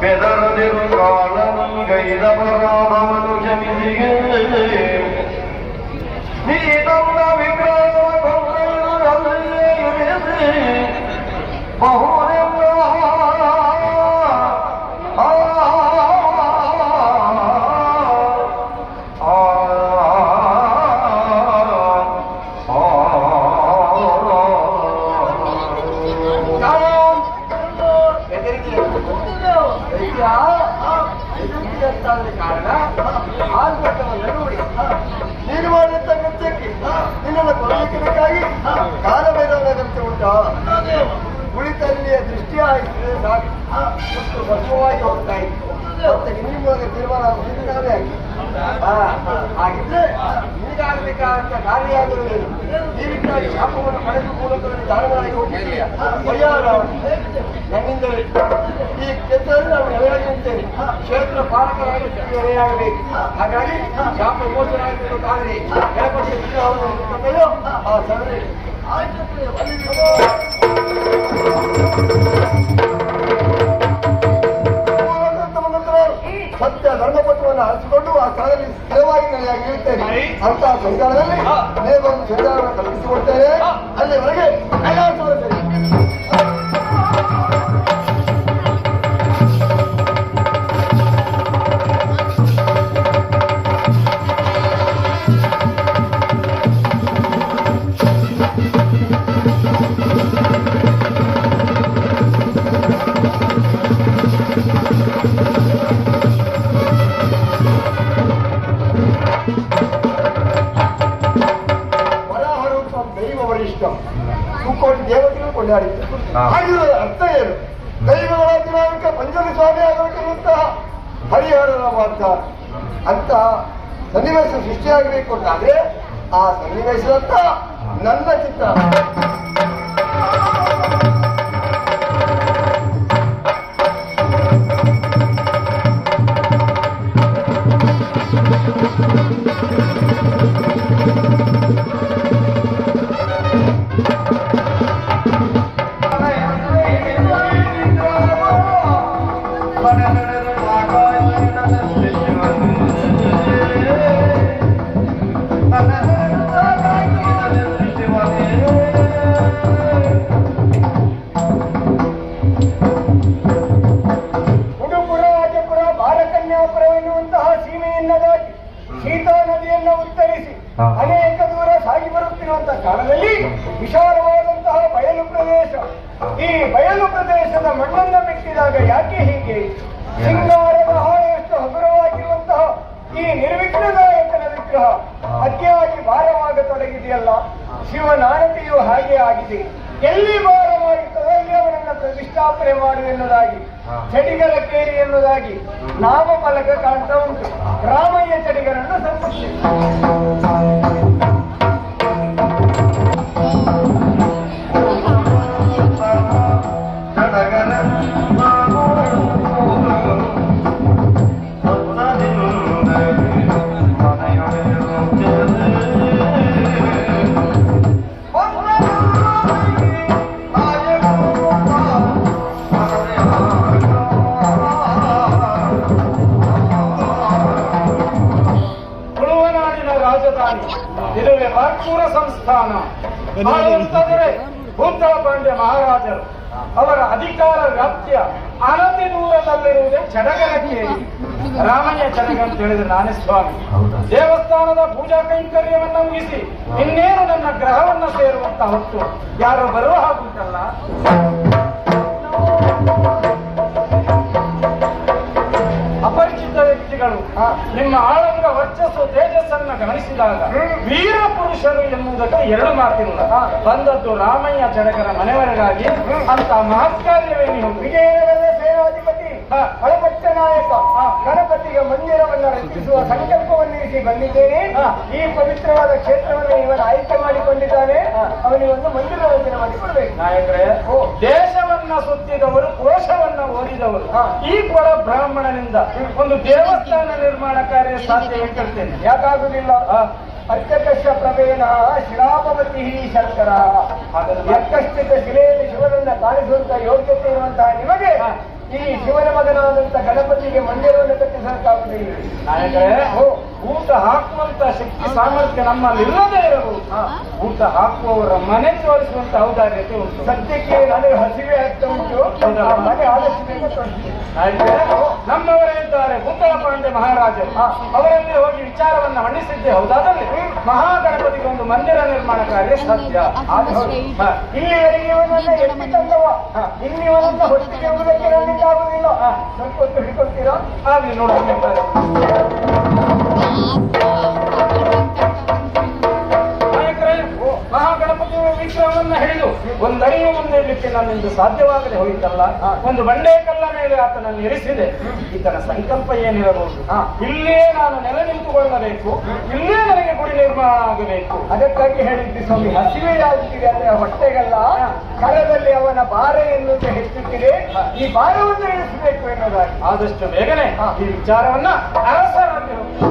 ಬೆದರದಿರುಗಾಳನು ಕ್ಷಮಿಸಿಗೆ ನೀ ತಮ್ಮ ವಿಗ್ರಹ ಬಹುದೆಲ್ಲ ಕಾರಣ ನೋಡಿ ನೀನು ಮಾಡಿದಂತ ನೃತ್ಯಕ್ಕೆ ನಿನ್ನನ್ನು ಕೊಲ್ಲಲಿಕ್ಕಾಗಿ ಕಾಲಭೈರವನಂತೆ ಉಂಟಾ ಕುಳಿತಲ್ಲಿಯ ದೃಷ್ಟಿ ಆಯಿತು ಸಾಕು ಭಸ್ಮವಾಗಿ ಹೋಗ್ತಾ ಇತ್ತು ಮತ್ತೆ ನಿನ್ನ ಮೂಲಕ ತೀರ್ಮಾನ ನಿನ್ನದೇ ಆಗಿ ಹಾಗಿದ್ರೆ ನಿನಗಾಗಬೇಕಾದಂತ ಕಾರ್ಯಾಗುವುದೇನು ಜೀವಿಕಾಗಿ ಶಾಪವನ್ನು ಪಡೆದು ಮೂಲಕ ಧಾರವಾಡಕ್ಕೆ ಹೋಗಿದ್ದೀಯ ನನ್ನಿಂದ ಈ ಕ್ಷೇತ್ರದಲ್ಲಿ ನಾವು ನೆಲೆಯಾಗಿರುತ್ತೇನೆ ಕ್ಷೇತ್ರ ಪಾಲಕರಾಗಿ ನೆಲೆಯಾಗಬೇಕು ಹಾಗಾಗಿ ಶಾಪ ವಿಮೋಚನಾಗಬೇಕಾದ್ರೆ ಕೆಳಪಟ್ಟು ಆ ಸಭೆ ಸತ್ಯ ಧರ್ಮಪತ್ರವನ್ನು ಹಂಚಿಕೊಂಡು ಆ ಸ್ಥಳದಲ್ಲಿ ಸ್ಥಿರವಾಗಿ ನೆಲೆಯಾಗಿ ಇರುತ್ತೇನೆ ಅಂತಹ ಸಂಚಾರದಲ್ಲಿ ನೇಮವನ್ನು ಸಂಚಾರವನ್ನು ಕಲ್ಪಿಸಿಕೊಡ್ತೇನೆ ಅಲ್ಲಿವರೆಗೆ ಕೈಲಾಸವೇ ಸುಕೋಟಿ ದೇವತೆಗಳು ಕೊಂಡಾಡಿದ್ದಾರೆ ಹಾಗಿರುವ ಅರ್ಥ ಏನು ದೈವಗಳ ದಿನಾಂಕ ಪಂಚಮಿ ಸ್ವಾಮಿ ಆಗಬೇಕಿರುವಂತಹ ಹರಿಹರನ ಮಾರ್ಗ ಅಂತ ಸನ್ನಿವೇಶ ಸೃಷ್ಟಿಯಾಗಬೇಕು ಅಂತಾದ್ರೆ ಆ ಸನ್ನಿವೇಶದಂತ ನನ್ನ ಚಿತ್ತ ಸೀತಾ ನದಿಯನ್ನು ಉತ್ತರಿಸಿ ಅನೇಕ ದೂರ ಸಾಗಿ ಬರುತ್ತಿರುವಂತಹ ಕಾಲದಲ್ಲಿ ವಿಶಾಲವಾದಂತಹ ಬಯಲು ಪ್ರದೇಶ ಈ ಬಯಲು ಪ್ರದೇಶದ ಮಣ್ಣನ್ನು ಬಿಟ್ಟಿದಾಗ ಯಾಕೆ ಹೀಗೆ ಸಿಂಗಾರದ ಹಾಳೆಯಷ್ಟು ಹಗುರವಾಗಿರುವಂತಹ ಈ ನಿರ್ವಿಘ್ನದಾಯಕನ ವಿಗ್ರಹ ಅತಿಯಾಗಿ ಭಾರವಾಗತೊಡಗಿದೆಯಲ್ಲ ಶಿವನಾನತೆಯು ಹಾಗೆ ಆಗಿದೆ ಎಲ್ಲಿ ಭಾರವಾಗಿರ್ತದೋ ಅಲ್ಲಿ ಅವನನ್ನ ಪ್ರತಿಷ್ಠಾಪನೆ ಮಾಡು ಎನ್ನುವುದಾಗಿ ಚಡಿಗರ ಕೇರಿ ಎನ್ನುವುದಾಗಿ ನಾಮಫಲಕ ಕಾಣ್ತಾ ಉಂಟು ರಾಮಯ್ಯ ಚಡಿಗರನ್ನು ಇದುವೇ ಮರ್ಪೂರ ಸಂಸ್ಥಾನ ಬುದ್ಧ ಪಾಂಡ್ಯ ಮಹಾರಾಜರು ಅವರ ಅಧಿಕಾರ ವ್ಯಾಪ್ತಿಯ ಅನತಿ ದೂರದಲ್ಲಿರುವುದೇ ಚಡಗರಕೇರಿ ರಾಮಯ್ಯ ಚಡಗ ಅಂತ ಹೇಳಿದ್ರೆ ನಾನೇ ಸ್ವಾಮಿ ದೇವಸ್ಥಾನದ ಪೂಜಾ ಕೈಂಕರ್ಯವನ್ನ ಮುಗಿಸಿ ಇನ್ನೇನು ನನ್ನ ಗ್ರಹವನ್ನ ಸೇರುವಂತ ಹೊತ್ತು ಯಾರು ಬರುವ ಹಾಗುಂಟಲ್ಲ ಅಪರಿಚಿತ ವ್ಯಕ್ತಿಗಳು ನಿಮ್ಮ ಆಳಂಗ ವರ್ಚಸ್ಸು ತೇಜಸ್ಸನ್ನ ಗಮನಿಸಿದಾಗ ವೀರ ಪುರುಷರು ಎನ್ನುವುದಕ್ಕೆ ಎರಡು ಮಾತಿಲ್ಲ ಬಂದದ್ದು ರಾಮಯ್ಯ ಚಡಗರ ಮನೆಯವರೆಗಾಗಿ ಅಂತ ಮಹತ್ಕಾರ್ಯವೇನು ವಿಜಯನಗರದ ಸೇನಾಧಿಪತಿ ಒಳಪಟ್ಟ ನಾಯಕ ಗಣಪತಿಗೆ ಮಂದಿರವನ್ನು ರಚಿಸುವ ಸಂಕಲ್ಪವನ್ನಿರಿಸಿ ಬಂದಿದ್ದೇನೆ ಈ ಪವಿತ್ರವಾದ ಕ್ಷೇತ್ರವನ್ನು ಇವನು ಆಯ್ಕೆ ಮಾಡಿಕೊಂಡಿದ್ದಾನೆ ಅವನಿಗೆ ಒಂದು ಮಂದಿರ ರಚನೆ ಮಾಡಿಕೊಡ್ಬೇಕು ನಾಯಕರೇ ದೇಶವನ್ನ ಕೊಡವನ್ನ ಸುತ್ತಿದವರು, ಕೋಶವನ್ನ ಓದಿದವರು. ಈ ಕೊಡ ಬ್ರಾಹ್ಮಣನಿಂದ ಒಂದು ದೇವಸ್ಥಾನ ನಿರ್ಮಾಣ ಕಾರ್ಯ ಸಾಧ್ಯ ಕೇಳ್ತೇನೆ. ಯಾಕಾಗುದಿಲ್ಲ? ಅತ್ಯಕಷ್ಟ ಪ್ರಭೇನ ಶಿಲಾಪವತಿ ಶಂಕರ. ಯಕ್ಕಶ್ಚಿತ ಶಿಲೆಯಲ್ಲಿ ಶಿವನನ್ನ ಕಾಣಿಸುವಂತ ಯೋಗ್ಯತೆ ಇರುವಂತಹ ನಿಮಗೆ ಈ ಶಿವನ ಮಗನಾದಂತ ಗಣಪತಿಗೆ ಮಂದಿರವನ್ನು ಕಟ್ಟಿಸಬೇಕಾಗುವುದಿಲ್ಲ. ನಾಯಕರೇ, ಊಟ ಹಾಕುವಂತ ಶಕ್ತಿ ಸಾಮರ್ಥ್ಯ ನಮ್ಮಲ್ಲಿ ಇಲ್ಲದೇ ಇರಬಹುದು. ಊಟ ಹಾಕುವವರ ಮನೆ ತೋರಿಸುವಂತ ಔದಾರ್ಯತೆ ಉಂಟು. ಸದ್ಯಕ್ಕೆ ನನಗೆ ಹಸಿವೆ ಆಗ್ತಾ ಉಂಟು. ಮನೆ ಆದಷ್ಟು ಬೇಗ ತೋರಿಸ್ತೀನಿ. ನಮ್ಮವರೇ ಇದ್ದಾರೆ ಭೂತಳ ಪಾಂಡ್ಯ ಮಹಾರಾಜರು. ಅವರಲ್ಲಿ ಹೋಗಿ ವಿಚಾರವನ್ನ ಮಂಡಿಸಿದ್ದೆ. ಹೌದಾದಲ್ಲಿ ಮಹಾಗಣಪತಿಗೆ ಒಂದು ಮಂದಿರ ನಿರ್ಮಾಣ ಕಾರ್ಯ ಸಾಧ್ಯ. ಇಲ್ಲಿವರೆಗೆ ಇವನನ್ನ ಎತ್ತಿ ತಂದವ, ಇನ್ನಿವನನ್ನ ಹೊತ್ತಿಗೆ ಹೋಗುವುದಕ್ಕೆ ನನಗೆ ಆಗುವುದಿಲ್ಲ. ಸ್ವಲ್ಪ ಹೊತ್ತು ಹಿಡ್ಕೊಳ್ತೀರಾ? ಆಗ್ಲಿ ನೋಡೋಣ. ಮಹಾಗಣಪತಿ ವಿಗ್ರಹವನ್ನ ಹಿಡಿದು ಒಂದಡಿಯು ಮುಂದೆ ಇಡ್ಲಿಕ್ಕೆ ನನ್ನಿಂದ ಸಾಧ್ಯವಾಗದೆ ಹೋಯಿತಲ್ಲ. ಒಂದು ಬಂಡೆ ಕಲ್ಲ ಮೇಲೆ ಆತನನ್ನು ಇರಿಸಿದೆ. ಈತನ ಸಂಕಲ್ಪ ಏನಿರಬಹುದು? ಇಲ್ಲೇ ನಾನು ನೆಲೆ ನಿಂತುಕೊಳ್ಳಬೇಕು, ಇಲ್ಲೇ ನನಗೆ ಗುಡಿ ನಿರ್ಮಾಣ ಆಗಬೇಕು. ಅದಕ್ಕಾಗಿ ಹೇಳಿದ್ವಿ ಸ್ವಾಮಿ, ಹಸಿವೆ ಆಗ್ತಿದೆ ಅಂದ್ರೆ ಹೊಟ್ಟೆಗಲ್ಲ, ಕರದಲ್ಲಿ ಅವನ ಭಾರ ಎನ್ನುವುದು ಹೆಚ್ಚುತ್ತಿದೆ. ಈ ಭಾರವನ್ನು ಇಳಿಸಬೇಕು ಎನ್ನುವುದಾಗಿ ಆದಷ್ಟು ಬೇಗನೆ ಈ ವಿಚಾರವನ್ನ ಅರಸರಲ್ಲಿ ಹೋಗಿ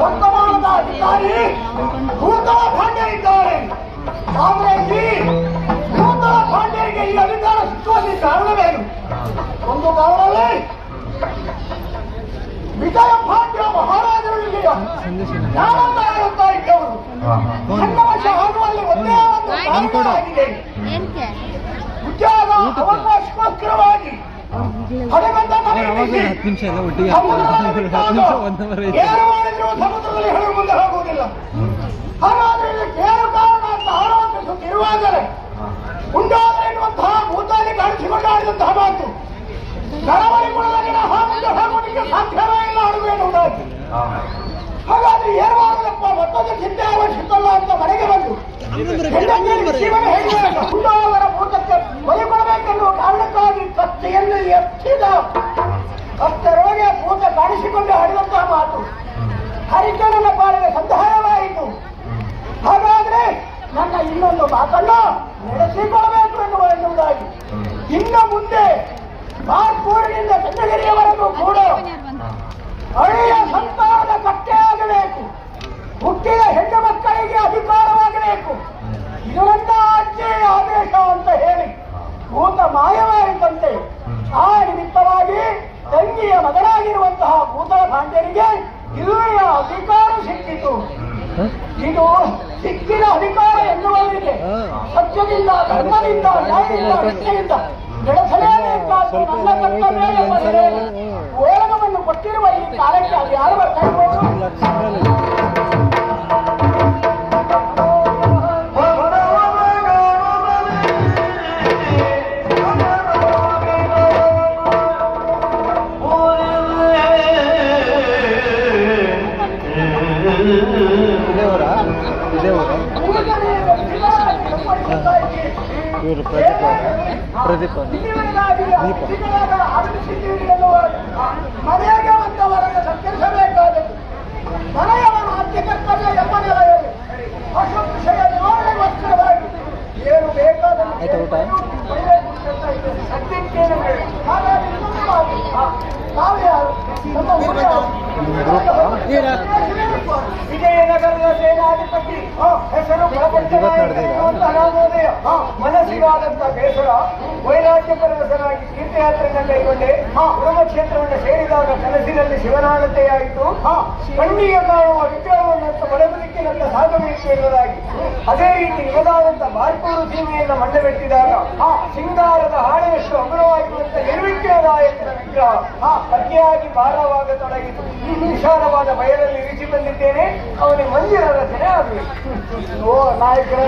ವರ್ತಮಾನದ ಅಧಿಕಾರಿ ಭೂತಳ ಪಾಂಡ್ಯರಿದ್ದಾರೆ. ಆದರೆ ಈ ಭೂತಳ ಪಾಂಡ್ಯರಿಗೆ ಈ ಅಧಿಕಾರ ಸಿಕ್ಕುವಲ್ಲಿ ಕಾರಣವೇನು? ಒಂದು ಕಾರಣದಲ್ಲಿ ವಿಜಯ ಪಾಂಡ್ಯ ಮಹಾರಾಜರಲ್ಲಿ ಯಾರನ್ನ ಆಳುತ್ತಾ ಇದ್ದವರು ಸನ್ನಿವೇಶ ಆಗುವಲ್ಲಿ ಒಂದೇ ಒಂದು ಕಾರಣವಾಗಿದೆ. ಉದ್ಯೋಗ ಅವಕಾಶಕ್ಕೋಸ್ಕರವಾಗಿ ಸಮುದ್ರದಲ್ಲಿ ಹೇಳುವ ಮುಂದೆ ಹೋಗುವುದಿಲ್ಲ. ಹಾಗಾದ್ರೆ ಇದಕ್ಕೆ ಏನು ಕಾರಣ ಅಂತ ಆಳುವಂತ ಸುತ್ತಿರುವಾಗಲೇ ಉಂಟಾದರೆ ಎನ್ನುವಂತಹ ಭೂತಾಗಿ ಕಾಣಿಸಿಕೊಂಡಾಡಿದಂತಹ ಮಾತು ನರವಳಿ ಕುಳದಲ್ಲಿನ ಮುಂದೆ ಹೋಗುವುದಕ್ಕೆ ಸಾಧ್ಯವೇ ಇಲ್ಲ ಆಡುವೇನುವುದಾಗಿ. ಹಾಗಾದ್ರೆ ಏನು ಮಾಡುವುದಪ್ಪ, ಮತ್ತೊಂದು ಚಿಂತೆ ಅವಶ್ಯಕಲ್ಲ ಅಂತ ಮನೆಗೆ ಬಂದು ಶಿವನ ಹೇಳಿದವರ ಭೂತಕ್ಕೆ ಬಲಿಕೊಡಬೇಕೆನ್ನುವ ಕಾರಣಕ್ಕಾಗಿ ಕತ್ತೆಯನ್ನು ಎತ್ತಿದ. ಅಷ್ಟರೊಳಗೆ ಭೂತ ಕಾಣಿಸಿಕೊಂಡು ಆಡಿದಂತಹ ಮಾತು ಹರಿಕೇನನ ಪಾಲಿಗೆ ಸಂಧಾನವಾಯಿತು. ಹಾಗಾದ್ರೆ ನನ್ನ ಇನ್ನೊಂದು ಮಾತನ್ನು ನಡೆಸಿಕೊಡಬೇಕು ಎನ್ನುವುದಾಗಿ ಇನ್ನು ಮುಂದೆ ಬಾರ್ಪೂರಿನಿಂದ ಚನ್ನಗಿರಿಯವರೆಗೂ ಕೂಡ ಹಳೆಯ ಸಂತಾನದ ಕಟ್ಟೆ ಆಗಬೇಕು, ಹುಟ್ಟಿದ ಹೆಣ್ಣು ಮಕ್ಕಳಿಗೆ ಅಧಿಕಾರವಾಗಬೇಕು. ಇದು ನನ್ನ ಆಜ್ಞೆಯ ಆದೇಶ ಅಂತ ಹೇಳಿ ಭೂತ ಮಾಯವಾಯಿತಂತೆ. ಆ ನಿಮಿತ್ತವಾಗಿ ತಂಗಿಯ ಮಗನಾಗಿರುವಂತಹ ಭೂತಳ ಪಾಂಡ್ಯರಿಗೆ ಇಲ್ಲಿಯ ಅಧಿಕಾರ ಸಿಕ್ಕಿತು. ಇದು ಸಿಕ್ಕಿದ ಅಧಿಕಾರ ಎನ್ನುವವರಿಗೆ ಸತ್ಯದಿಂದ, ಧರ್ಮದಿಂದ, ನ್ಯಾಯದಿಂದ, ನಿಷ್ಠೆಯಿಂದ ನಡೆಸಲೇಬೇಕಾದ ನನ್ನ ಕರ್ತವ್ಯ ಎಂಬ ಓಲಗವನ್ನು ಕೊಟ್ಟಿರುವ ಈ ಕಾಲಕ್ಕೆ ಅದು ಯಾರು ಬರ್ತಾ ಇರ್ಬೋದು? ಪ್ರದೀಪ ಮನೆಗೆ ಬಂದವರನ್ನು ಸತ್ಕರಿಸಬೇಕಾದದ್ದು ಮನೆಯವರ ಅತ್ಯ ಕರ್ತವ್ಯ ಎಂಬ ನೆಲೆಯಲ್ಲಿ ಅಶುದ್ಧತೆಯ ನಿವಾರಣೆಗೋಸ್ಕರವಾಗಿ ಏನು ಬೇಕಾದ ಸತ್ಯಕ್ಕೇನು ಹಾಗಾಗಿ ತಾವು ಯಾರು ನಮ್ಮ ವಿಜಯನಗರದ ಸೇನಾಧಿಪತಿ ಹೆಸರು ನಾಮೋದಯ ಮನಸ್ಸಿಗಾದಂತ ಬೇಸರ ವೈರಾಗ್ಯ ಪರವಶನಾಗಿ ತೀರ್ಥಯಾತ್ರೆಯನ್ನು ಕೈಗೊಂಡೆ ಕ್ಷೇತ್ರವನ್ನು ಸೇರಿದಾಗ ಕನಸಿನಲ್ಲಿ ಶಿವನಾಳತೆಯಾಯಿತು ಕಣ್ಣಿಗೆ ಕಾಣುವ ವಿಗ್ರಹವನ್ನಂತ ಬಡಬದುಕಿನಂತ ಸಾಗಬೇಕು ಎನ್ನುವುದಾಗಿ ಅದೇ ರೀತಿ ನಿಮಗಾದಂತ ಬಾರ್ಕೂರು ಸೀಮೆಯನ್ನು ಮಂಡಬೆಟ್ಟಿದಾಗ ಸಿಂಗಾರದ ಹಾಳೆಯಷ್ಟು ಅಗುರವಾಗಿರುವಂತ ನಿರ್ವಿಘ್ನದಾಯಕನ ವಿಗ್ರಹ ಅತಿಯಾಗಿ ಭಾರವಾಗತೊಡಗಿತು ವಿಶಾಲವಾದ ಬಯಲಲ್ಲಿ ಇರಿಸಿ ಬಂದಿದ್ದೇನೆ ಅವನಿಗೆ ಮಂದಿರ ರಚನೆ ಆಗಬೇಕು. ಓ ನಾಯಕರೇ,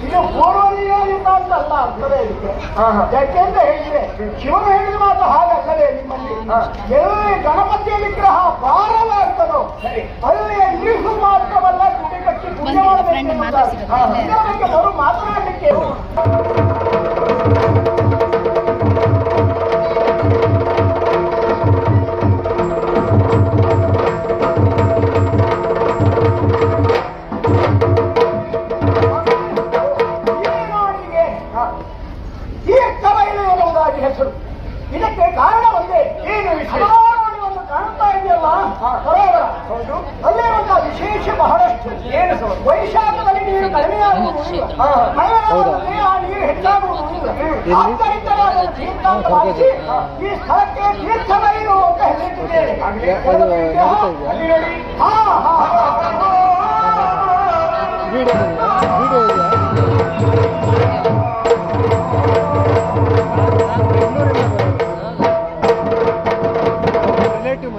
ಇದು ಪೂರ್ವನಿಯೋಜಿತ ಅಂತಲ್ಲ ಅರ್ಥವೇ ಇದಕ್ಕೆ. ಯಾಕೆಂತ ಹೇಳಿದ್ರೆ ಶಿವನು ಹೇಳಿದ ಮಾತು ಹಾಗಲ್ಲದೆ ನಿಮ್ಮಲ್ಲಿ ಎಲ್ಲಿ ಗಣಪತಿಯ ವಿಗ್ರಹ ಭಾರವಾಗ್ತದೋ ಅಲ್ಲಿ ಇಳಿಸು ಮಾತ್ರವಲ್ಲ ಗುಡಿ ಕಟ್ಟಿ ಪೂಜೆ ಮಾಡಬೇಕು. ಅವರು ಮಾತನಾಡಲಿಕ್ಕೆ ಹೆಸರು. ಇದಕ್ಕೆ ಕಾರಣ ಒಂದೇ. ಏನು ವಿಷಯ? ಒಂದು ಕಾಣ್ತಾ ಇದೆಯಲ್ಲ ಸರೋವರ, ಅಲ್ಲೇ ಒಂದು ವಿಶೇಷ ಬಹಳಷ್ಟು. ಏನು ವೈಶಾಖದಲ್ಲಿ ನೀರು ಕಡಿಮೆಯಾಗುವುದು, ಮಳೆಗಾಲದಲ್ಲಿ ಆ ನೀರು ಹೆಚ್ಚಾಗುವುದು. ಆದ್ದರಿಂದ ನಾನು ತೀರ್ಥಾಂತ ಮಾಡಿಸಿ ಈ ಸ್ಥಳಕ್ಕೆ ತೀರ್ಥಬೈಲು ಅಂತ ಹೆಸರಿಟ್ಟಿದ್ದೇನೆ. ಅಲ್ಲಿ ನೋಡಿ. ರಿಲೇಟಿವ್